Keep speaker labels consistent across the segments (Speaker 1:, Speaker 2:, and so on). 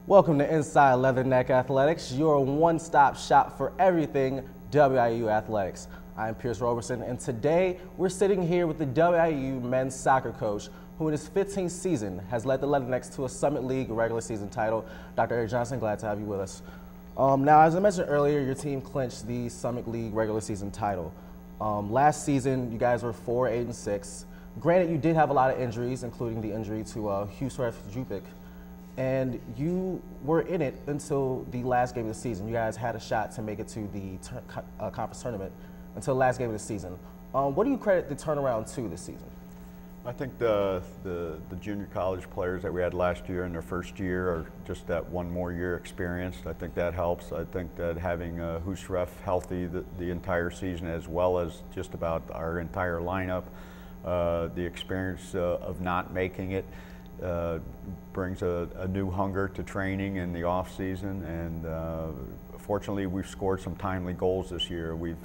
Speaker 1: Welcome to Inside Leatherneck Athletics, your one-stop shop for everything WIU athletics. I'm Pierce Roberson, and today we're sitting here with the WIU men's soccer coach, who in his 15th season has led the Leathernecks to a Summit League regular season title. Dr. Eric Johnson, glad to have you with us. Now, as I mentioned earlier, your team clinched the Summit League regular season title. Last season, you guys were 4-8-6. Granted, you did have a lot of injuries, including the injury to Husrev Jupic. And you were in it until the last game of the season. You guys had a shot to make it to the conference tournament until the last game of the season. What do you credit the turnaround to this season?
Speaker 2: I think the junior college players that we had last year in their first year are just that one more year experienced. I think that helps. I think that having Husrev healthy the entire season, as well as just about our entire lineup, the experience of not making it, brings a new hunger to training in the off season, and fortunately we've scored some timely goals this year. We've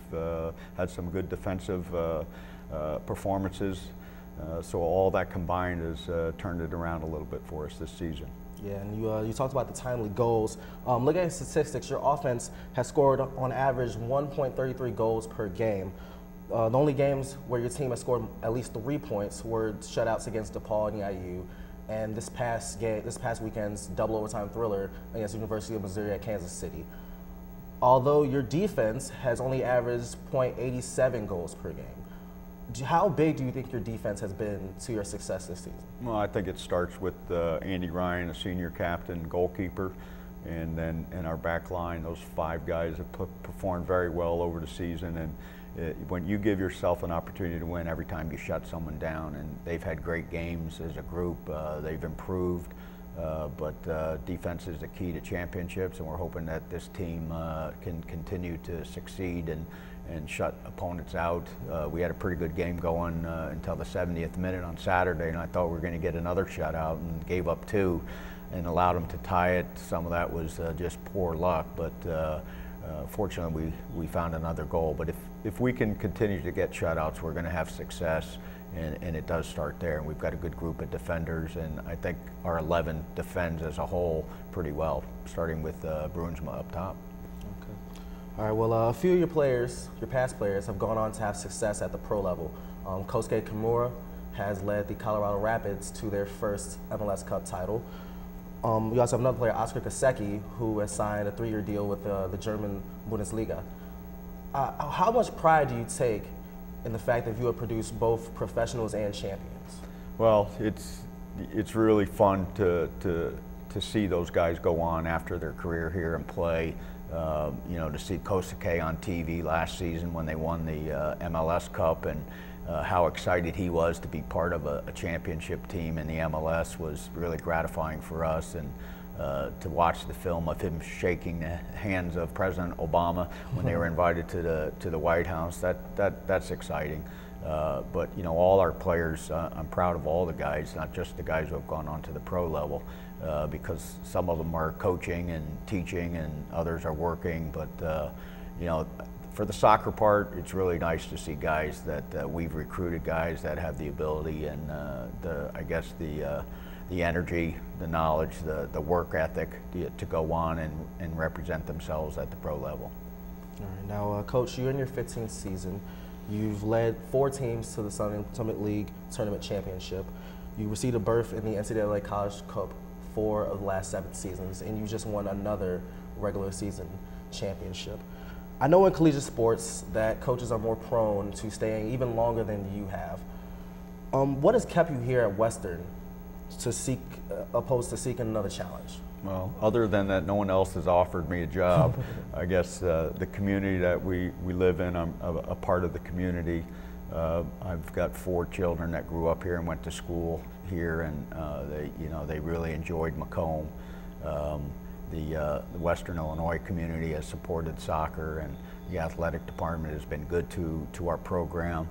Speaker 2: had some good defensive performances, so all that combined has turned it around a little bit for us this season.
Speaker 1: Yeah, and you talked about the timely goals. Looking at statistics, your offense has scored on average 1.33 goals per game. The only games where your team has scored at least 3 points were shutouts against DePaul and EIU, and this past weekend's double overtime thriller against the University of Missouri at Kansas City. Although your defense has only averaged .87 goals per game. How big do you think your defense has been to your success this season?
Speaker 2: Well, I think it starts with Andy Ryan, a senior captain, goalkeeper, and then in our back line, those 5 guys have performed very well over the season. And when you give yourself an opportunity to win every time you shut someone down, and they've had great games as a group, they've improved, but defense is the key to championships, and we're hoping that this team can continue to succeed and shut opponents out. We had a pretty good game going until the 70th minute on Saturday, and I thought we were going to get another shutout, and gave up 2 and allowed them to tie it. Some of that was just poor luck, but fortunately we found another goal. But if we can continue to get shutouts, we're going to have success, and it does start there. And we've got a good group of defenders, and I think our 11 defends as a whole pretty well, starting with Bruinsma up top.
Speaker 1: Okay. All right, well, a few of your players, your past players, have gone on to have success at the pro level. Kosuke Kimura has led the Colorado Rapids to their first MLS Cup title. We also have another player, Oscar Kaseki, who has signed a 3-year deal with the German Bundesliga. How much pride do you take in the fact that you have produced both professionals and champions?
Speaker 2: Well, it's really fun to see those guys go on after their career here and play. You know, to see Kosuke on TV last season when they won the MLS Cup, and how excited he was to be part of a championship team in the MLS was really gratifying for us. And to watch the film of him shaking the hands of President Obama when they were invited to the White House, that's exciting. But you know, all our players, I'm proud of all the guys, not just the guys who have gone on to the pro level, because some of them are coaching and teaching and others are working. But you know, for the soccer part, it's really nice to see guys that we've recruited, guys that have the ability and the energy, the knowledge, the work ethic to go on and represent themselves at the pro level.
Speaker 1: All right, now, Coach, you in your 15th season, you've led 4 teams to the Summit League Tournament Championship. You received a berth in the NCAA College Cup 4 of the last 7 seasons, and you just won another regular season championship. I know in collegiate sports that coaches are more prone to staying even longer than you have. What has kept you here at Western opposed to seeking another challenge?
Speaker 2: Well, other than that, no one else has offered me a job. I guess the community that we live in, I'm a part of the community. I've got 4 children that grew up here and went to school here, and they really enjoyed Macomb. The Western Illinois community has supported soccer, and the athletic department has been good to our program.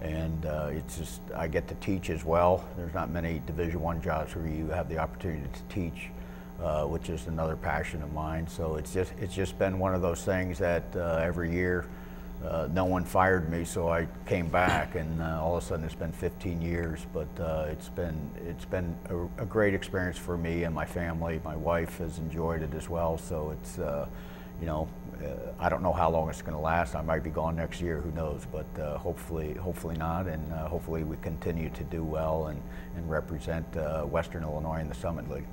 Speaker 2: And it's just, I get to teach as well. There's not many Division I jobs where you have the opportunity to teach, which is another passion of mine. So it's just been one of those things that every year no one fired me, so I came back, and all of a sudden it's been 15 years. But it's been a great experience for me and my family. My wife has enjoyed it as well. So it's you know, I don't know how long it's going to last. I might be gone next year, who knows? But hopefully not, and hopefully we continue to do well and represent Western Illinois in the Summit League.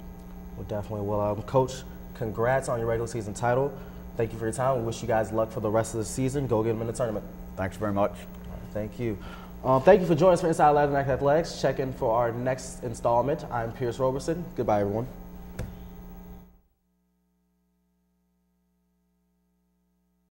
Speaker 1: Well, definitely. Well, Coach, congrats on your regular season title. Thank you for your time. We wish you guys luck for the rest of the season. Go get them in the tournament.
Speaker 2: Thanks very much.
Speaker 1: Thank you. Thank you for joining us for Inside Latinx Athletics. Check in for our next installment. I'm Pierce Roberson. Goodbye, everyone.